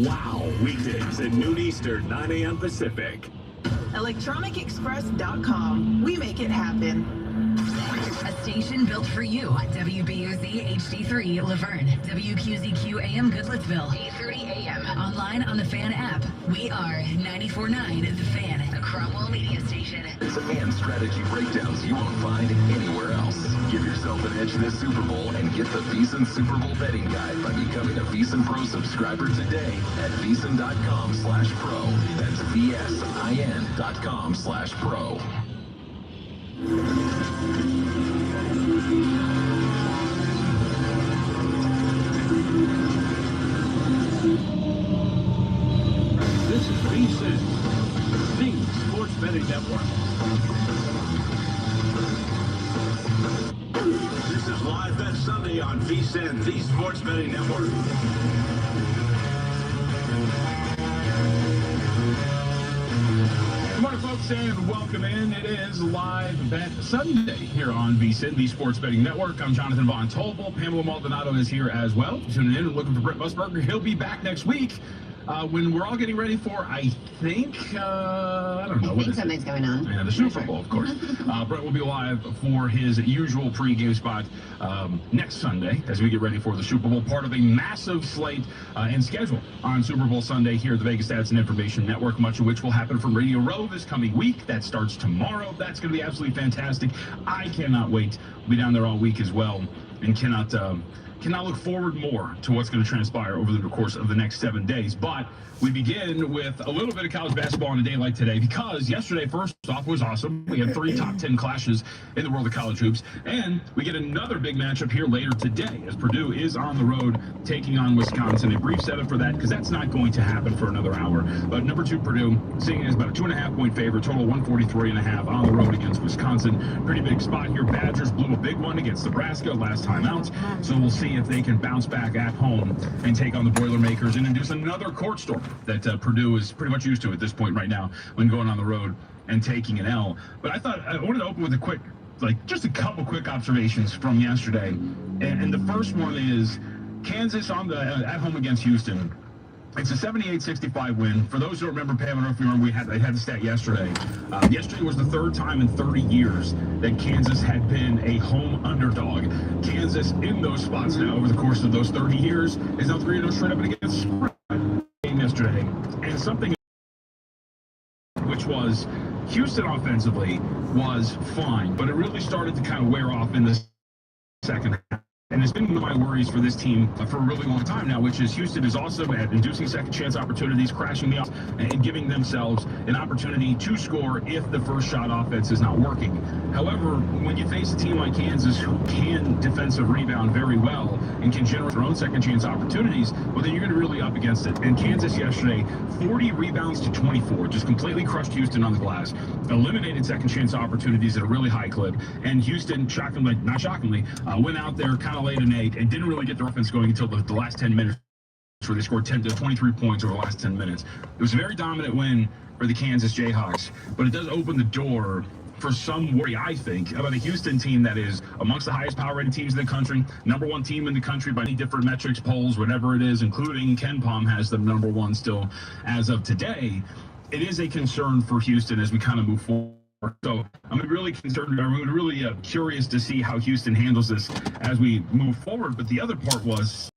Wow, weekdays at noon Eastern, 9 a.m. Pacific. ElectronicExpress.com. We make it happen. A station built for you. WBUZ HD3 Laverne. WQZQ AM Goodlettsville. 8:30 a.m. Online on the Fan app. We are 94.9 The Fan, a Cromwell media station. And strategy breakdowns you won't find anywhere else. Give yourself an edge this Super Bowl and get the VEASAN Super Bowl betting guide by becoming a VEASAN Pro subscriber today at VEASAN.com/pro. That's VSIN.com/pro. This is VEASAN, the Sports Betting Network. This is Live Bet Sunday on VEASAN, the Sports Betting Network. Good morning, folks, and welcome in. It is Live Bet Sunday here on VEASAN, the Sports Betting Network. I'm Jonathan Von Tobel. Pamela Maldonado is here as well. Tuning in and looking for Brett Musburger. He'll be back next week when we're all getting ready for, I think, I don't know. I think something's going on. Yeah, the Super Bowl, of course. Brett will be live for his usual pregame spot next Sunday as we get ready for the Super Bowl, part of a massive slate and schedule on Super Bowl Sunday here at the Vegas Stats and Information Network, much of which will happen from Radio Row this coming week. That starts tomorrow. That's going to be absolutely fantastic. I cannot wait. We'll be down there all week as well and cannot look forward more to what's going to transpire over the course of the next 7 days. But we begin with a little bit of college basketball on a day like today, because yesterday, first off, was awesome. We had 3 top 10 clashes in the world of college hoops, and we get another big matchup here later today as Purdue is on the road taking on Wisconsin. A brief setup for that, because that's not going to happen for another hour. But number 2 Purdue sitting as about a 2.5-point favorite, total 143.5 on the road against Wisconsin. Pretty big spot here. Badgers blew a big one against Nebraska last time out, so we'll see if they can bounce back at home and take on the Boilermakers and induce another court storm that Purdue is pretty much used to at this point right now when going on the road and taking an L. But I thought I wanted to open with a quick, just a couple quick observations from yesterday. And the first one is Kansas on the at home against Houston. It's a 78-65 win. For those who remember, Pam, I don't know if you remember, I had the stat yesterday. Yesterday was the 3rd time in 30 years that Kansas had been a home underdog. Kansas in those spots now over the course of those 30 years is now 3-0 straight up against spread yesterday. And something which was Houston offensively was fine, but it really started to kind of wear off in the second half. And it's been one of my worries for this team for a really long time now, which is Houston is also at inducing second chance opportunities, crashing the offense, and giving themselves an opportunity to score if the first shot offense is not working. However, when you face a team like Kansas who can defensive rebound very well and can generate their own second chance opportunities, well, then you're going to really up against it. And Kansas yesterday, 40 rebounds to 24, just completely crushed Houston on the glass, eliminated second chance opportunities at a really high clip. And Houston, not shockingly, went out there kind of late an 8 and didn't really get their offense going until the last 10 minutes, where they scored 10 to 23 points over the last 10 minutes. It was a very dominant win for the Kansas Jayhawks, but it does open the door for some worry, I think, about a Houston team that is amongst the highest power rated teams in the country, #1 team in the country by any different metrics, polls, whatever it is, including Ken Palm has them #1 still as of today. It is a concern for Houston as we kind of move forward. So I'm really concerned, I'm really curious to see how Houston handles this as we move forward. But the other part was